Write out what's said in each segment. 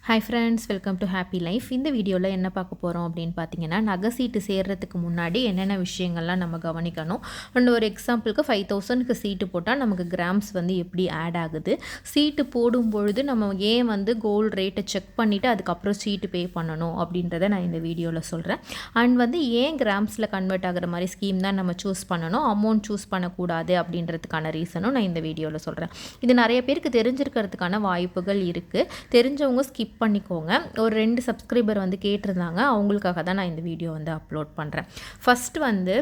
Hi friends, welcome to happy life. இந்த வீடியோவில் என்ன பார்க்க போகிறோம் அப்படின்னு பார்த்தீங்கன்னா, நகை சீட்டு சேர்றதுக்கு முன்னாடி என்னென்ன விஷயங்கள்லாம் நம்ம கவனிக்கணும். அண்ட் ஒரு எக்ஸாம்பிளுக்கு 5000க்கு சீட்டு போட்டால் நமக்கு கிராம்ஸ் வந்து எப்படி ஆட் ஆகுது, சீட்டு போடும் பொழுது நம்ம ஏன் வந்து கோல்டு ரேட்டை செக் பண்ணிவிட்டு அதுக்கப்புறம் சீட்டு பே பண்ணணும் அப்படின்றத நான் இந்த வீடியோவில் சொல்கிறேன். அண்ட் வந்து ஏன் கிராம்ஸில் கன்வெர்ட் ஆகிற மாதிரி ஸ்கீம் தான் நம்ம சூஸ் பண்ணணும், அமௌண்ட் சூஸ் பண்ணக்கூடாது அப்படின்றதுக்கான ரீசனும் நான் இந்த வீடியோவில் சொல்கிறேன். இது நிறைய பேருக்கு தெரிஞ்சிருக்கிறதுக்கான வாய்ப்புகள் இருக்குது. தெரிஞ்சவங்க ஸ்கிப் பண்ணிக்கோங்க. ஒரு 2 சப்ஸ்கிரைபர் வந்து கேட்டிருந்தாங்க, அவங்களுக்காக தான் நான் இந்த வீடியோ வந்து அப்லோட் பண்ணுறேன். ஃபஸ்ட்டு வந்து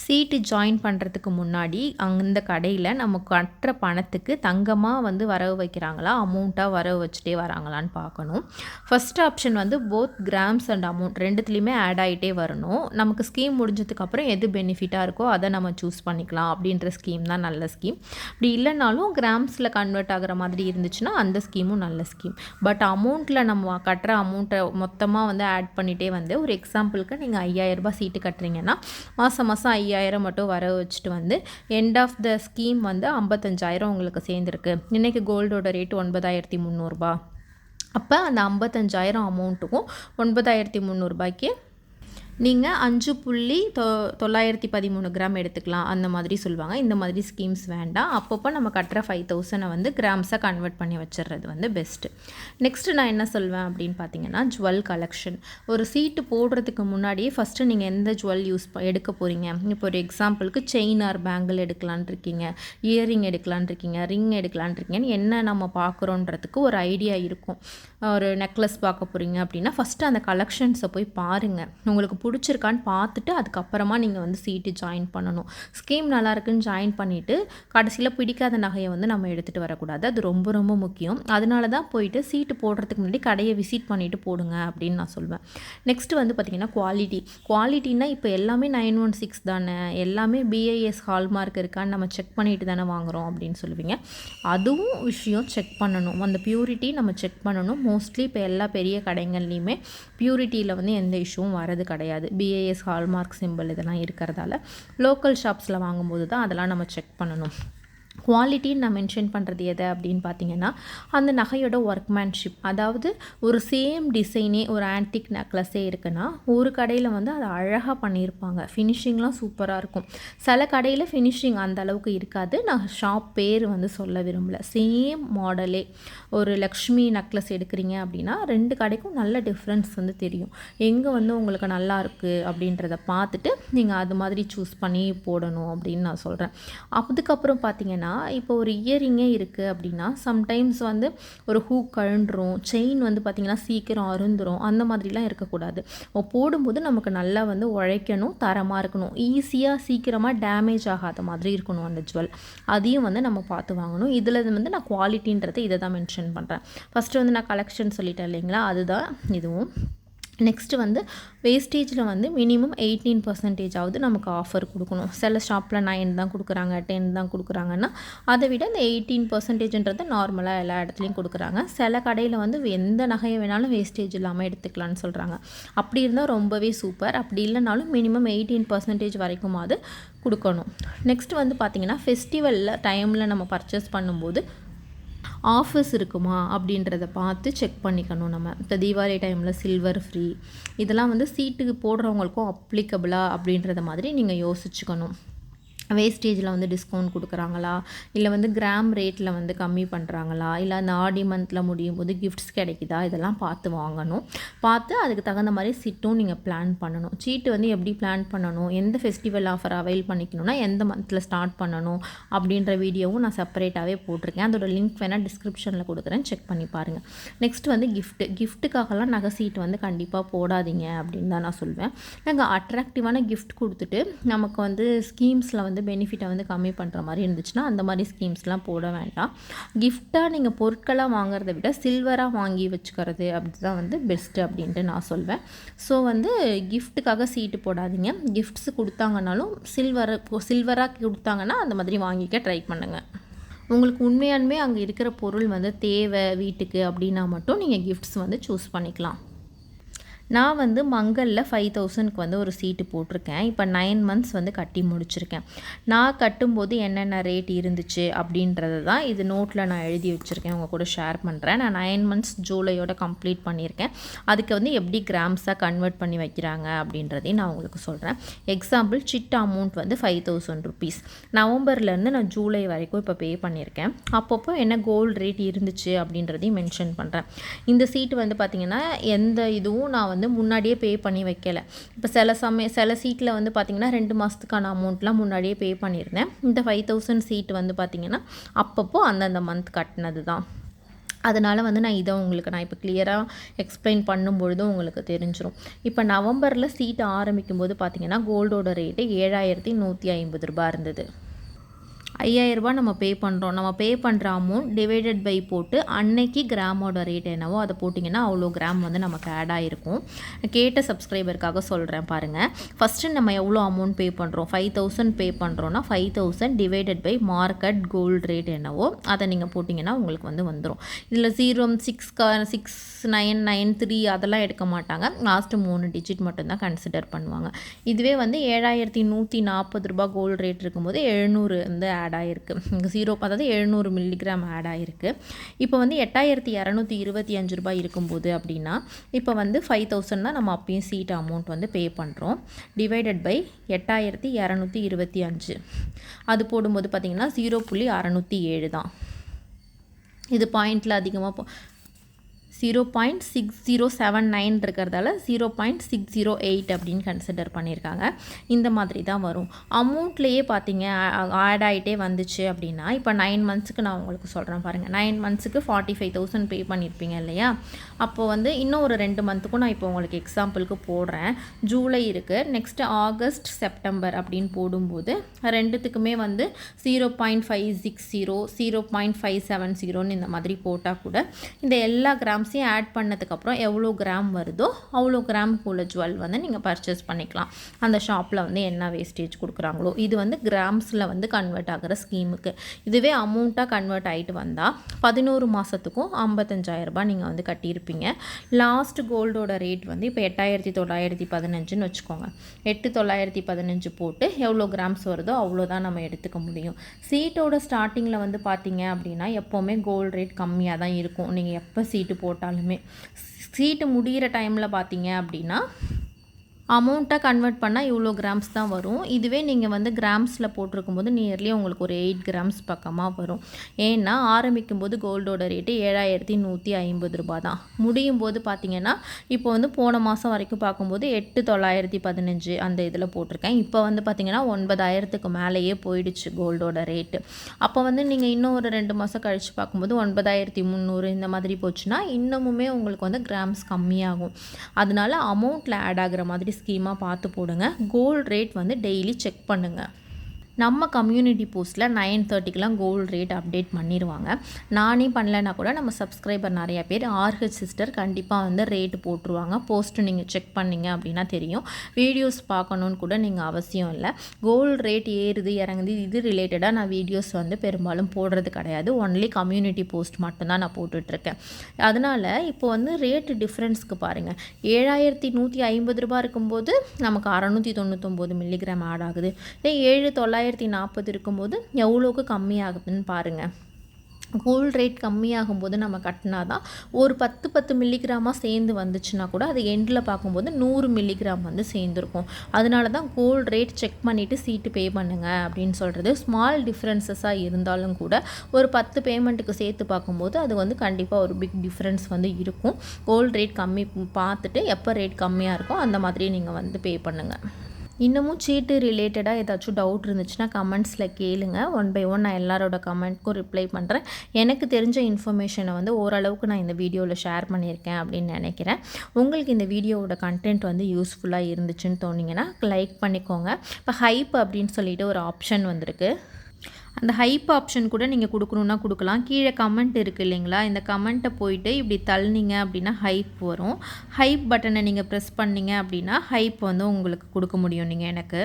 சீட்டு ஜாயின் பண்ணுறதுக்கு முன்னாடி அந்த கடையில் நம்ம கட்டுற பணத்துக்கு தங்கமாக வந்து வரவு வைக்கிறாங்களா, அமௌண்ட்டாக வரவு வச்சுட்டே வராங்களான்னு பார்க்கணும். ஃபஸ்ட் ஆப்ஷன் வந்து போத் கிராம்ஸ் அண்ட் அமௌண்ட் ரெண்டுத்துலேயுமே ஆட் ஆகிட்டே வரணும். நமக்கு ஸ்கீம் முடிஞ்சதுக்கப்புறம் எது பெனிஃபிட்டாக இருக்கோ அதை நம்ம சூஸ் பண்ணிக்கலாம் அப்படின்ற ஸ்கீம் தான் நல்ல ஸ்கீம். அப்படி இல்லைனாலும் கிராம்ஸில் கன்வெர்ட் ஆகிற மாதிரி இருந்துச்சுன்னா அந்த ஸ்கீமும் நல்ல ஸ்கீம். பட் அமௌண்ட்டில் நம்ம கட்டுற அமௌண்ட்டை மொத்தமாக வந்து ஆட் பண்ணிகிட்டே வந்து ஒரு எக்ஸாம்பிளுக்கு நீங்கள் 5000 சீட்டு கட்டுறீங்கன்னா மாதம் 5000 மட்டும் வர வச்சுட்டு வந்து எண்ட் ஆஃப் த ஸ்கீம் வந்து 55,000 உங்களுக்கு சேர்ந்துருக்கு. இன்றைக்கி கோல்டோட ரேட்டு 9300 அப்போ அந்த 55,000 அமௌண்ட்டுக்கும் 9300 நீங்கள் 5.913 கிராம் எடுத்துக்கலாம் அந்த மாதிரி சொல்லுவாங்க. இந்த மாதிரி ஸ்கீம்ஸ் வேண்டாம். அப்பப்போ நம்ம கட்டுற 5000 வந்து கிராம்ஸாக கன்வெர்ட் பண்ணி வச்சுறது வந்து பெஸ்ட்டு. நெக்ஸ்ட்டு நான் என்ன சொல்வேன் அப்படின்னு பார்த்தீங்கன்னா, ஜுவல் கலெக்ஷன். ஒரு சீட்டு போடுறதுக்கு முன்னாடியே ஃபஸ்ட்டு நீங்கள் எந்த ஜுவல் எடுக்க போகிறீங்க. இப்போ ஒரு எக்ஸாம்பிளுக்கு செயின் ஆர் பேங்கிள் எடுக்கலான் இருக்கீங்க, இயரிங் எடுக்கலான் இருக்கீங்க, ரிங் எடுக்கலான் இருக்கீங்கன்னு என்ன நம்ம பார்க்குறோன்றதுக்கு ஒரு ஐடியா இருக்கும். ஒரு நெக்லஸ் பார்க்க போகிறீங்க அப்படின்னா ஃபஸ்ட்டு அந்த கலெக்ஷன்ஸை போய் பாருங்கள். உங்களுக்கு பிடிச்சிருக்கான்னு பார்த்துட்டு அதுக்கப்புறமா நீங்கள் வந்து சீட்டு ஜாயின் பண்ணணும். ஸ்கீம் நல்லா இருக்குன்னு ஜாயின் பண்ணிவிட்டு கடைசியில் பிடிக்காத நகையை வந்து நம்ம எடுத்துகிட்டு வரக்கூடாது. அது ரொம்ப ரொம்ப முக்கியம். அதனால தான் போயிட்டு சீட்டு போடுறதுக்கு முன்னாடி கடையை விசிட் பண்ணிவிட்டு போடுங்க அப்படின்னு நான் சொல்வேன். நெக்ஸ்ட்டு வந்து பார்த்திங்கன்னா குவாலிட்டினா இப்போ எல்லாமே 916 தானே, எல்லாமே BIS ஹால்மார்க் இருக்கான்னு நம்ம செக் பண்ணிட்டு தானே வாங்குகிறோம் அப்படின்னு சொல்லுவீங்க. அதுவும் விஷயம் செக் பண்ணணும். அந்த பியூரிட்டி நம்ம செக் பண்ணணும். மோஸ்ட்லி இப்போ எல்லா பெரிய கடைகள்லையுமே பியூரிட்டியில் வந்து எந்த இஷ்யூவும் வரது கிடையாது. BIS ஹால்மார்க் சிம்பிள் இதெல்லாம் இருக்கிறதால லோக்கல் ஷாப்ஸில் வாங்கும்போது தான் அதெல்லாம் நம்ம செக் பண்ணணும். குவாலிட்டின்னு நான் மென்ஷன் பண்ணுறது எதை அப்படின்னு பார்த்தீங்கன்னா, அந்த நகையோட ஒர்க்மேன்ஷிப். அதாவது ஒரு சேம் டிசைனே ஒரு ஆன்டிக் நெக்லஸே இருக்குன்னா ஒரு கடையில் வந்து அதை அழகாக பண்ணியிருப்பாங்க, ஃபினிஷிங்லாம் சூப்பராக இருக்கும். சில கடையில் ஃபினிஷிங் அந்த அளவுக்கு இருக்காது. நான் ஷாப் பேர் வந்து சொல்ல விரும்பலை. சேம் மாடலே ஒரு லக்ஷ்மி நெக்லஸ் எடுக்கிறீங்க அப்படின்னா 2 கடைக்கும் நல்ல டிஃப்ரென்ஸ் வந்து தெரியும். எங்கே வந்து உங்களுக்கு நல்லா இருக்குது அப்படின்றத பார்த்துட்டு நீங்கள் அது மாதிரி சூஸ் பண்ணி போடணும் அப்படின்னு நான் சொல்கிறேன். அதுக்கப்புறம் பார்த்தீங்கன்னா, இப்போ ஒரு இயரிங்கே இருக்குது அப்படின்னா சம்டைம்ஸ் வந்து ஒரு ஹூக் கழண்டுரும், செயின் வந்து பார்த்திங்கன்னா சீக்கிரம் அருந்துரும். அந்த மாதிரிலாம் இருக்கக்கூடாது. போடும்போது நமக்கு நல்லா வந்து உழைக்கணும், தரமாக இருக்கணும், ஈஸியாக சீக்கிரமாக டேமேஜ் ஆகாத மாதிரி இருக்கணும் அந்த ஜுவல். அதையும் வந்து நம்ம பார்த்து வாங்கணும். இதில் வந்து நான் குவாலிட்டின்றதை இதை தான் மென்ஷன் பண்ணுறேன். ஃபஸ்ட்டு வந்து நான் கலெக்ஷன் சொல்லிட்டேன் இல்லைங்களா, அதுதான் இதுவும். நெக்ஸ்ட்டு வந்து வேஸ்டேஜில் வந்து மினிமம் 18% நமக்கு ஆஃபர் கொடுக்கணும். சில ஷாப்பில் 9 தான் கொடுக்குறாங்க, 10 தான் கொடுக்குறாங்கன்னா அதை விட இந்த 18%ன்றது நார்மலாக எல்லா இடத்துலையும் கொடுக்குறாங்க. சில கடையில் வந்து எந்த நகையை வேணாலும் வேஸ்டேஜ் இல்லாமல் எடுத்துக்கலான்னு சொல்கிறாங்க. அப்படி இருந்தால் ரொம்பவே சூப்பர். அப்படி இல்லைனாலும் மினிமம் 18% வரைக்குமாவது கொடுக்கணும். நெக்ஸ்ட் வந்து பார்த்திங்கன்னா, ஃபெஸ்டிவலில் டைமில் நம்ம பர்ச்சேஸ் பண்ணும்போது ஆஃபர்ஸ் இருக்குமா அப்படின்றத பார்த்து செக் பண்ணிக்கணும். நம்ம இப்போ தீபாவளி டைமில் சில்வர் ஃப்ரீ இதெல்லாம் வந்து சீட்டுக்கு போடுறவங்களுக்கும் அப்ளிகபிளா அப்படின்றத மாதிரி நீங்கள் யோசிச்சுக்கணும். வேஸ்டேஜில் வந்து டிஸ்கவுண்ட் கொடுக்குறாங்களா, இல்லை வந்து கிராம் ரேட்டில் வந்து கம்மி பண்ணுறாங்களா, இல்லை அந்த ஆடி மந்தில் முடியும் போது கிஃப்ட்ஸ் கிடைக்குதா, இதெல்லாம் பார்த்து வாங்கணும். பார்த்து அதுக்கு தகுந்த மாதிரி சீட்டும் நீங்கள் பிளான் பண்ணணும். சீட்டு வந்து எப்படி பிளான் பண்ணணும், எந்த ஃபெஸ்டிவல் ஆஃபர் அவைல் பண்ணிக்கணும்னா எந்த மந்தில் ஸ்டார்ட் பண்ணணும் அப்படின்ற வீடியோவும் நான் செப்பரேட்டாகவே போட்டிருக்கேன். அதோட லிங்க் வேணால் டிஸ்கிரிப்ஷனில் கொடுக்குறேன், செக் பண்ணி பாருங்கள். நெக்ஸ்ட் வந்து கிஃப்ட்டுக்காகலாம் நகை சீட்டு வந்து கண்டிப்பாக போடாதீங்க அப்படின்னு தான் நான் சொல்வேன். நாங்கள் அட்ராக்டிவான கிஃப்ட் கொடுத்துட்டு நமக்கு வந்து ஸ்கீம்ஸில் வந்து பெனிஃபிட்டை வந்து கம்மி பண்ணுற மாதிரி இருந்துச்சுன்னா அந்த மாதிரி ஸ்கீம்ஸ்லாம் போட வேண்டாம். கிஃப்டாக நீங்கள் பொருட்களாக வாங்குறத விட சில்வராக வாங்கி வச்சுக்கிறது அப்படி தான் வந்து பெஸ்ட்டு அப்படின்ட்டு நான் சொல்வேன். ஸோ வந்து கிஃப்ட்டுக்காக சீட்டு போடாதீங்க. கிஃப்ட்ஸ் கொடுத்தாங்கனாலும் சில்வராக கொடுத்தாங்கன்னா அந்த மாதிரி வாங்கிக்க ட்ரை பண்ணுங்கள். உங்களுக்கு உண்மையானுமே அங்கே இருக்கிற பொருள் வந்து தேவை வீட்டுக்கு அப்படின்னா மட்டும் நீங்கள் கிஃப்ட்ஸ் வந்து சூஸ் பண்ணிக்கலாம். நான் வந்து மங்கலில் 5000க்கு வந்து ஒரு சீட்டு போட்டிருக்கேன். இப்போ 9 மந்த்ஸ் வந்து கட்டி முடிச்சிருக்கேன். நான் கட்டும்போது என்னென்ன ரேட் இருந்துச்சு அப்படின்றது தான் இது நோட்டில் நான் எழுதி வச்சுருக்கேன், உங்கள் கூட ஷேர் பண்ணுறேன். நான் 9 மந்த்ஸ் ஜூலையோட கம்ப்ளீட் பண்ணியிருக்கேன். அதுக்கு வந்து எப்படி கிராம்ஸாக கன்வெர்ட் பண்ணி வைக்கிறாங்க அப்படின்றதையும் நான் உங்களுக்கு சொல்கிறேன். எக்ஸாம்பிள் சிட் அமௌண்ட் வந்து 5000 ருபீஸ். நவம்பர்லேருந்து நான் ஜூலை வரைக்கும் இப்போ பே பண்ணியிருக்கேன். அப்பப்போ என்ன கோல்டு ரேட் இருந்துச்சு அப்படின்றதையும் மென்ஷன் பண்ணுறேன். இந்த சீட்டு வந்து பார்த்திங்கன்னா எந்த இதுவும் நான் வந்து முன்னாடியே பே பண்ணி வைக்கலை. இப்போ சில சீட்டில் வந்து பார்த்திங்கன்னா 2 மாதத்துக்கான அமௌண்ட்லாம் முன்னாடியே பே பண்ணியிருந்தேன். இந்த 5000 சீட்டு வந்து பார்த்திங்கன்னா அப்பப்போ அந்தந்த மந்த் கட்டினது தான். அதனால் வந்து நான் இப்போ கிளியராக எக்ஸ்பிளைன் பண்ணும்பொழுதும் உங்களுக்கு தெரிஞ்சிடும். இப்போ நவம்பரில் சீட்டு ஆரம்பிக்கும் போது பார்த்திங்கன்னா கோல்டோட ரேட்டு 7150 ரூபாய் இருந்தது. 5000 ரூபாய் நம்ம பே பண்ணுறோம். நம்ம பே பண்ணுற அமௌண்ட் டிவைடட் பை போட்டு அன்னைக்கு கிராமோட ரேட் என்னவோ அதை போட்டிங்கன்னா அவ்வளோ கிராம் வந்து நமக்கு ஆட் ஆகிருக்கும். கேட்ட சப்ஸ்கிரைபருக்காக சொல்கிறேன் பாருங்கள். ஃபஸ்ட்டு நம்ம எவ்வளோ அமௌண்ட் பே பண்ணுறோம், 5000 பே பண்ணுறோன்னா 5000 divided by market gold rate என்னவோ அதை நீங்கள் போட்டிங்கன்னா உங்களுக்கு வந்து வந்துடும். இதில் 06993 அதெல்லாம் எடுக்க மாட்டாங்க. லாஸ்ட்டு 3 டிஜிட் மட்டும்தான் கன்சிடர் பண்ணுவாங்க. இதுவே வந்து 7140 ரூபாய் கோல்டு ரேட் இருக்கும்போது 700 வந்து ஆட் ஆகிருக்கு. இங்கே 700 மில்லிகிராம் ஆட் ஆகிருக்கு. இப்போ வந்து 8225 ரூபாய் இருக்கும்போது அப்படின்னா இப்போ வந்து 5000 தான் நம்ம அப்பயும் சீட் அமௌண்ட் வந்து பே பண்ணுறோம். டிவைடட் பை 8225 அது போடும்போது பார்த்திங்கன்னா 0.607 தான். இது பாயிண்டில் அதிகமாக 0.6079 இருக்கிறதால 0.608 அப்படின்னு கன்சிடர் பண்ணியிருக்காங்க. இந்த மாதிரி தான் வரும். அமௌண்ட்லேயே பார்த்தீங்க ஆட் ஆகிட்டே வந்துச்சு அப்படின்னா இப்போ 9 மந்த்ஸுக்கு நான் உங்களுக்கு சொல்கிறேன் பாருங்கள். 9 மந்த்ஸுக்கு 45,000 பே பண்ணியிருப்பீங்க இல்லையா? அப்போது வந்து இன்னும் ஒரு 2 மந்த்துக்கும் நான் இப்போ உங்களுக்கு எக்ஸாம்பிளுக்கு போடுறேன். ஜூலை இருக்குது, நெக்ஸ்ட்டு ஆகஸ்ட் செப்டம்பர் அப்படின்னு போடும்போது ரெண்டுத்துக்குமே வந்து 0.560 0.570 இந்த மாதிரி போட்டால் கூட இந்த எல்லா கிராம்ஸ் ஆட் பண்ணதுக்கப்புறம் எவ்வளோ கிராம் வருதோ அவ்வளோ கிராமுக்கு உள்ள ஜுவல் வந்து நீங்கள் பர்ச்சேஸ் பண்ணிக்கலாம். அந்த ஷாப்பில் வந்து என்ன வேஸ்டேஜ் கொடுக்குறாங்களோ இது வந்து கிராம்ஸில் வந்து கன்வெர்ட் ஆகிற ஸ்கீமுக்கு. இதுவே அமௌண்ட்டாக கன்வெர்ட் ஆகிட்டு வந்தால் 11 மாதத்துக்கும் 55,000 ரூபாய் நீங்கள் வந்து கட்டியிருப்பீங்க. லாஸ்ட் கோல்டோட ரேட் வந்து இப்போ 8915ன்னு வச்சுக்கோங்க. 8915 போட்டு எவ்வளோ கிராம்ஸ் வருதோ அவ்வளோதான் நம்ம எடுத்துக்க முடியும். சீட்டோட ஸ்டார்டிங்கில் வந்து பார்த்தீங்க அப்படின்னா எப்போவுமே கோல்டு ரேட் கம்மியாக தான் இருக்கும். நீங்கள் எப்போ சீட்டு போட்டாலுமே சீட்டு முடிகிற டைமில் பார்த்தீங்க அப்படின்னா அமௌண்ட்டாக கன்வெர்ட் பண்ணால் இவ்வளோ கிராம்ஸ் தான் வரும். இதுவே நீங்கள் வந்து கிராம்ஸில் போட்டிருக்கும் போது நியர்லி உங்களுக்கு ஒரு 8 கிராம்ஸ் பக்கமாக வரும். ஏன்னா ஆரம்பிக்கும் போது கோல்டோட ரேட்டு 7150 ரூபாய் தான். முடியும் போது பார்த்திங்கன்னா இப்போ வந்து போன மாதம் வரைக்கும் பார்க்கும்போது 8915 அந்த இதில் போட்டிருக்கேன். இப்போ வந்து பார்த்திங்கன்னா 9000க்கு மேலேயே போயிடுச்சு கோல்டோட ரேட்டு. அப்போ வந்து நீங்கள் இன்னும் ஒரு 2 மாதம் கழித்து பார்க்கும்போது 9300 இந்த மாதிரி போச்சுன்னா இன்னமுமே உங்களுக்கு வந்து கிராம்ஸ் கம்மியாகும். அதனால அமௌண்ட்டில் ஆட் ஆகிற மாதிரி ஸ்கீமாக பார்த்து போடுங்க. கோல்டு ரேட் வந்து டெய்லி செக் பண்ணுங்கள். நம்ம கம்யூனிட்டி போஸ்ட்டில் 9:30க்கெலாம் கோல்டு ரேட் அப்டேட் பண்ணிடுவாங்க. நானே பண்ணலைன்னா கூட நம்ம சப்ஸ்கிரைபர் நிறையா பேர் RH சிஸ்டர் கண்டிப்பாக வந்து ரேட்டு போட்டுருவாங்க. போஸ்ட்டு நீங்கள் செக் பண்ணிங்க அப்படின்னா தெரியும். வீடியோஸ் பார்க்கணுன்னு கூட நீங்கள் அவசியம் இல்லை. கோல்டு ரேட் ஏறுது இறங்குது இது ரிலேட்டடாக நான் வீடியோஸ் வந்து பெரும்பாலும் போடுறது கிடையாது. ஒன்லி கம்யூனிட்டி போஸ்ட் மட்டும்தான் நான் போட்டுட்ருக்கேன். அதனால் இப்போ வந்து ரேட்டு டிஃப்ரென்ஸ்க்கு பாருங்கள். 7150 ரூபாய் இருக்கும்போது நமக்கு 699 மில்லிகிராம் ஆட் ஆகுது. இதே 7940 இருக்கும்போது எவ்வளோக்கு கம்மியாகுதுன்னு பாருங்கள். கோல்டு ரேட் கம்மியாகும்போது நம்ம கட்டினா தான் ஒரு 10 மில்லிகிராமாக சேர்ந்து வந்துச்சுன்னா கூட அது எண்டில் பார்க்கும்போது 100 மில்லிகிராம் வந்து சேர்ந்துருக்கும். அதனால தான் கோல்டு ரேட் செக் பண்ணிவிட்டு சீட்டு பே பண்ணுங்கள் அப்படின்னு சொல்கிறது. ஸ்மால் டிஃப்ரென்சஸாக இருந்தாலும் கூட ஒரு 10 பேமெண்ட்டுக்கு சேர்த்து பார்க்கும்போது அது வந்து கண்டிப்பாக ஒரு பிக் டிஃப்ரென்ஸ் வந்து இருக்கும். கோல்டு ரேட் கம்மி பார்த்துட்டு எப்போ ரேட் கம்மியாக இருக்கோ அந்த மாதிரி நீங்கள் வந்து பே பண்ணுங்கள். இன்னமும் சீட்டு ரிலேட்டடாக ஏதாச்சும் டவுட் இருந்துச்சுன்னா கமெண்ட்ஸில் கேளுங்க. 1 by 1 நான் எல்லாரோட கமெண்ட்க்கும் ரிப்ளை பண்ணுறேன். எனக்கு தெரிஞ்ச இன்ஃபர்மேஷனை வந்து ஓரளவுக்கு நான் இந்த வீடியோவில் ஷேர் பண்ணியிருக்கேன் அப்படின்னு நினைக்கிறேன். உங்களுக்கு இந்த வீடியோவோட கண்டென்ட் வந்து யூஸ்ஃபுல்லாக இருந்துச்சுன்னு தோணிங்கன்னா லைக் பண்ணிக்கோங்க. இப்போ ஹைப் அப்படின்னு சொல்லிட்டு ஒரு ஆப்ஷன் வந்திருக்கு. அந்த ஹைப் ஆப்ஷன் கூட நீங்கள் கொடுக்கணுன்னா கொடுக்கலாம். கீழே கமெண்ட் இருக்குது இல்லைங்களா? இந்த கமெண்ட்டை போயிட்டு இப்படி தள்ளினீங்க அப்படின்னா ஹைப் வரும். ஹைப் பட்டனை நீங்கள் ப்ரெஸ் பண்ணிங்க அப்படின்னா ஹைப் வந்து உங்களுக்கு கொடுக்க முடியும் நீங்கள் எனக்கு.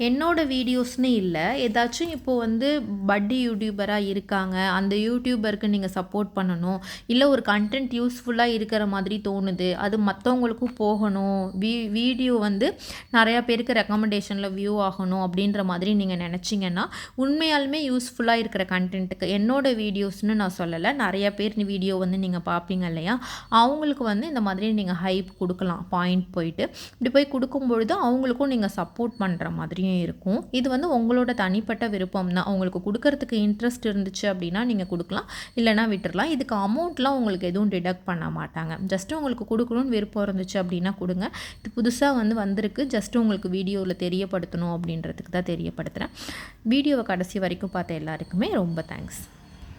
என்னோட வீடியோஸ்னு இல்லை, ஏதாச்சும் இப்போது வந்து பட்டி யூடியூபராக இருக்காங்க, அந்த யூடியூபருக்கு நீங்கள் சப்போர்ட் பண்ணணும், இல்லை ஒரு கண்டென்ட் யூஸ்ஃபுல்லாக இருக்கிற மாதிரி தோணுது, அது மற்றவங்களுக்கும் போகணும், வீடியோ வந்து நிறையா பேருக்கு ரெக்கமெண்டேஷனில் வியூ ஆகணும் அப்படின்ற மாதிரி நீங்கள் நினச்சிங்கன்னா, உண்மையாலுமே யூஸ்ஃபுல்லாக இருக்கிற கண்டென்ட்டுக்கு என்னோட வீடியோஸ்னு நான் சொல்லலை, நிறையா பேர் வீடியோ வந்து நீங்கள் பார்ப்பீங்க இல்லையா, அவங்களுக்கு வந்து இந்த மாதிரி நீங்கள் ஹைப் கொடுக்கலாம். பாயிண்ட் போயிட்டு இப்படி போய் கொடுக்கும்பொழுது அவங்களுக்கும் நீங்கள் சப்போர்ட் பண்ணுற மாதிரியும் இருக்கும். இது வந்து உங்களோட தனிப்பட்ட விருப்பம் தான். உங்களுக்கு கொடுக்கறதுக்கு இன்ட்ரெஸ்ட் இருந்துச்சு அப்படின்னா நீங்கள் கொடுக்கலாம், இல்லைனா விட்டுறலாம். இதுக்கு அமௌண்ட்லாம் உங்களுக்கு எதுவும் டிடக்ட் பண்ண மாட்டாங்க. ஜஸ்ட்டு உங்களுக்கு கொடுக்கணும்னு விருப்பம் இருந்துச்சு அப்படின்னா கொடுங்க. இது புதுசாக வந்து வந்திருக்கு, ஜஸ்ட்டு உங்களுக்கு வீடியோவில் தெரியப்படுத்தணும் அப்படின்றதுக்கு தான் தெரியப்படுத்துகிறேன். வீடியோவை கடைசி வரைக்கும் பார்த்த எல்லாருக்குமே ரொம்ப தேங்க்ஸ்.